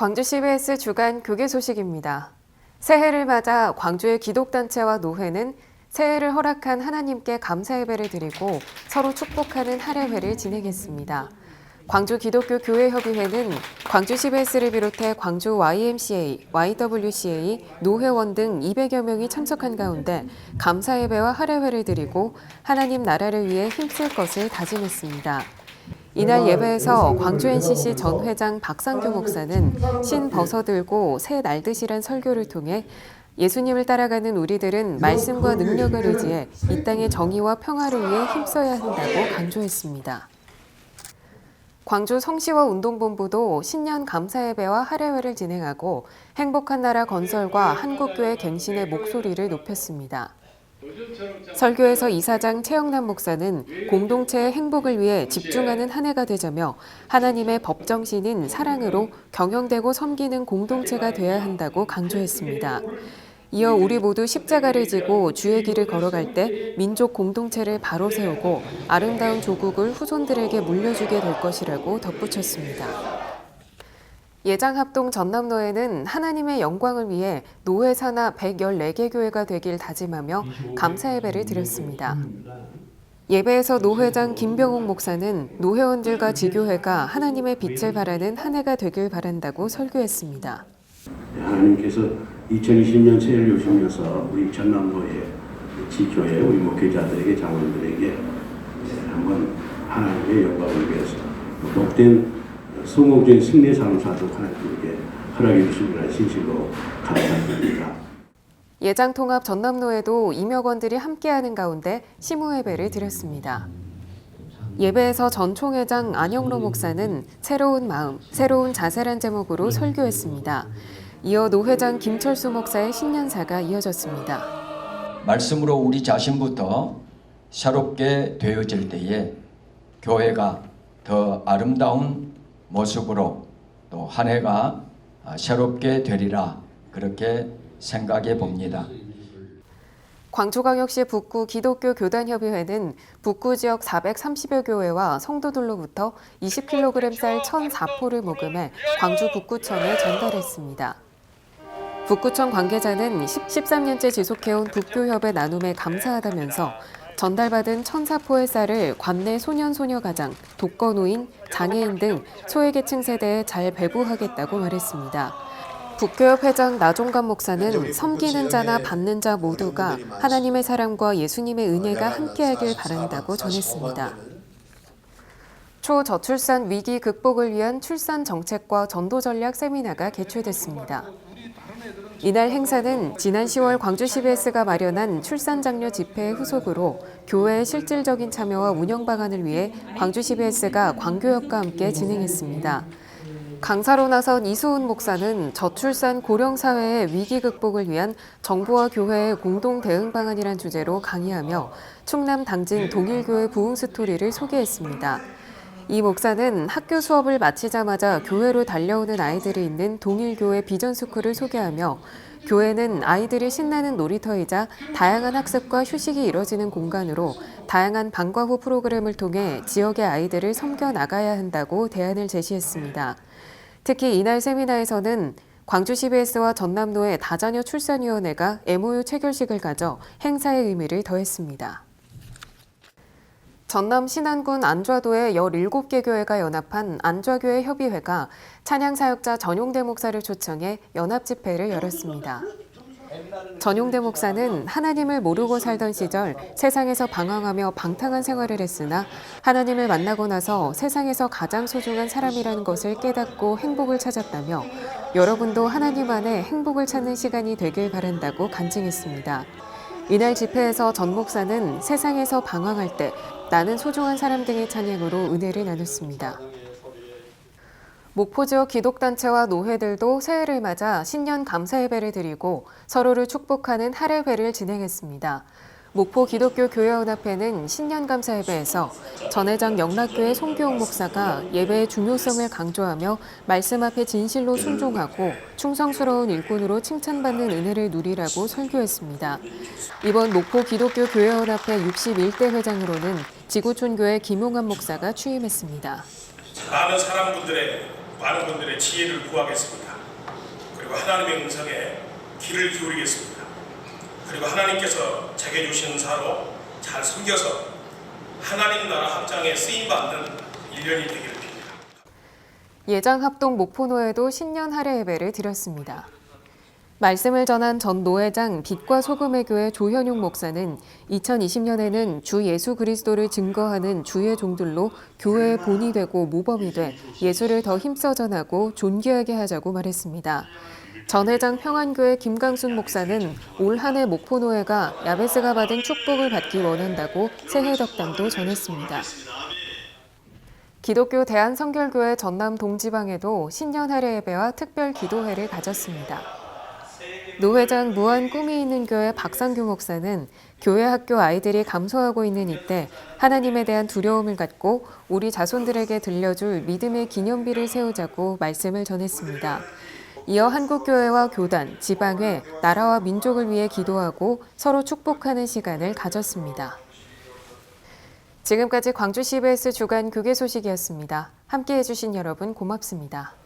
광주 CBS 주간 교계 소식입니다. 새해를 맞아 광주의 기독단체와 노회는 새해를 허락한 하나님께 감사 예배를 드리고 서로 축복하는 할애회를 진행했습니다. 광주 기독교 교회협의회는 광주 CBS를 비롯해 광주 YMCA, YWCA, 노회원 등 200여 명이 참석한 가운데 감사 예배와 할애회를 드리고 하나님 나라를 위해 힘쓸 것을 다짐했습니다. 이날 예배에서 광주 NCC 전 회장 박상규 목사는 신 벗어들고 새 날듯이란 설교를 통해 예수님을 따라가는 우리들은 말씀과 능력을 의지해 이 땅의 정의와 평화를 위해 힘써야 한다고 강조했습니다. 광주 성시와 운동본부도 신년 감사예배와 할애회를 진행하고 행복한 나라 건설과 한국교회 갱신의 목소리를 높였습니다. 설교에서 이사장 최영남 목사는 공동체의 행복을 위해 집중하는 한 해가 되자며 하나님의 법정신인 사랑으로 경영되고 섬기는 공동체가 돼야 한다고 강조했습니다. 이어 우리 모두 십자가를 지고 주의 길을 걸어갈 때 민족 공동체를 바로 세우고 아름다운 조국을 후손들에게 물려주게 될 것이라고 덧붙였습니다. 예장합동 전남노회는 하나님의 영광을 위해 노회 산하 114개 교회가 되길 다짐하며 감사 예배를 드렸습니다. 예배에서 노회장 김병옥 목사는 노회원들과 지교회가 하나님의 빛을 발하는 한 해가 되길 바란다고 설교했습니다. 하나님께서 2020년 새해를 오시면서 우리 전남노회 지교회 우리 목회자들에게 장로들에게 한번 하나님의 영광을 위해서 복된 성공적인 승리의 삶을 사도록 하나님께 허락해 주시기를 진실로 감사드립니다. 예장통합 전남노회도 임역원들이 함께하는 가운데 시무예배를 드렸습니다. 예배에서 전 총회장 안영로 목사는 새로운 마음, 새로운 자세란 제목으로 설교했습니다. 이어 노회장 김철수 목사의 신년사가 이어졌습니다. 말씀으로 우리 자신부터 새롭게 되어질 때에 교회가 더 아름다운 모습으로 또 한 해가 새롭게 되리라 그렇게 생각해 봅니다. 광주광역시 북구 기독교 교단협의회는 북구 지역 430여 교회와 성도들로부터 20kg 쌀 1,004포를 모금해 광주 북구청에 전달했습니다. 북구청 관계자는 13년째 지속해온 북교협의 나눔에 감사하다면서 전달받은 1,004포의 쌀을 관내 소년소녀가장, 독거노인, 장애인 등 소외계층 세대에 잘 배부하겠다고 말했습니다. 북교협 회장 나종감 목사는 섬기는 자나 받는 자 모두가 하나님의 사랑과 예수님의 은혜가 함께하길 바란다고 전했습니다. 초저출산 위기 극복을 위한 출산 정책과 전도 전략 세미나가 개최됐습니다. 이날 행사는 지난 10월 광주 CBS가 마련한 출산 장려 집회의 후속으로 교회의 실질적인 참여와 운영 방안을 위해 광주 CBS가 광교협과 함께 진행했습니다. 강사로 나선 이수훈 목사는 저출산 고령 사회의 위기 극복을 위한 정부와 교회의 공동 대응 방안이란 주제로 강의하며 충남 당진 동일교회 부흥 스토리를 소개했습니다. 이 목사는 학교 수업을 마치자마자 교회로 달려오는 아이들이 있는 동일교회 비전스쿨을 소개하며 교회는 아이들이 신나는 놀이터이자 다양한 학습과 휴식이 이뤄지는 공간으로 다양한 방과 후 프로그램을 통해 지역의 아이들을 섬겨 나가야 한다고 대안을 제시했습니다. 특히 이날 세미나에서는 광주 CBS와 전남노회 다자녀 출산위원회가 MOU 체결식을 가져 행사의 의미를 더했습니다. 전남 신안군 안좌도의 17개 교회가 연합한 안좌교회 협의회가 찬양사역자 전용대 목사를 초청해 연합집회를 열었습니다. 전용대 목사는 하나님을 모르고 살던 시절 세상에서 방황하며 방탕한 생활을 했으나 하나님을 만나고 나서 세상에서 가장 소중한 사람이라는 것을 깨닫고 행복을 찾았다며 여러분도 하나님 안에 행복을 찾는 시간이 되길 바란다고 간증했습니다. 이날 집회에서 전 목사는 세상에서 방황할 때 나는 소중한 사람 등의 찬양으로 은혜를 나눴습니다. 목포 지역 기독단체와 노회들도 새해를 맞아 신년 감사 예배를 드리고 서로를 축복하는 할애회를 진행했습니다. 목포 기독교 교회연합회는 신년 감사 예배에서 전 회장 영락교회 송교옥 목사가 예배의 중요성을 강조하며 말씀 앞에 진실로 순종하고 충성스러운 일꾼으로 칭찬받는 은혜를 누리라고 설교했습니다. 이번 목포 기독교 교회연합회 61대 회장으로는 지구촌교회 김용환 목사가 취임했습니다. 많은 분들의 지혜를 구하겠습니다. 그리고 하나님의 음성에 귀를 기울이겠습니다. 그리고 하나님께서 제게 주신 은사로 잘 섬겨서 하나님 나라 확장에 쓰임받는 1년이 되기를 빕니다. 예장합동 목포노회도 신년 할애 예배를 드렸습니다. 말씀을 전한 전 노회장 빛과 소금의 교회 조현용 목사는 2020년에는 주 예수 그리스도를 증거하는 주의 종들로 교회의 본이 되고 모범이 돼 예수를 더 힘써 전하고 존귀하게 하자고 말했습니다. 전 회장 평안교회 김강순 목사는 올 한 해 목포노회가 야베스가 받은 축복을 받기 원한다고 새해 덕담도 전했습니다. 기독교 대한성결교회 전남 동지방에도 신년 할애 예배와 특별 기도회를 가졌습니다. 노회장 무한 꿈이 있는 교회 박상규 목사는 교회 학교 아이들이 감소하고 있는 이때 하나님에 대한 두려움을 갖고 우리 자손들에게 들려줄 믿음의 기념비를 세우자고 말씀을 전했습니다. 이어 한국교회와 교단, 지방회, 나라와 민족을 위해 기도하고 서로 축복하는 시간을 가졌습니다. 지금까지 광주 CBS 주간 교계 소식이었습니다. 함께해 주신 여러분 고맙습니다.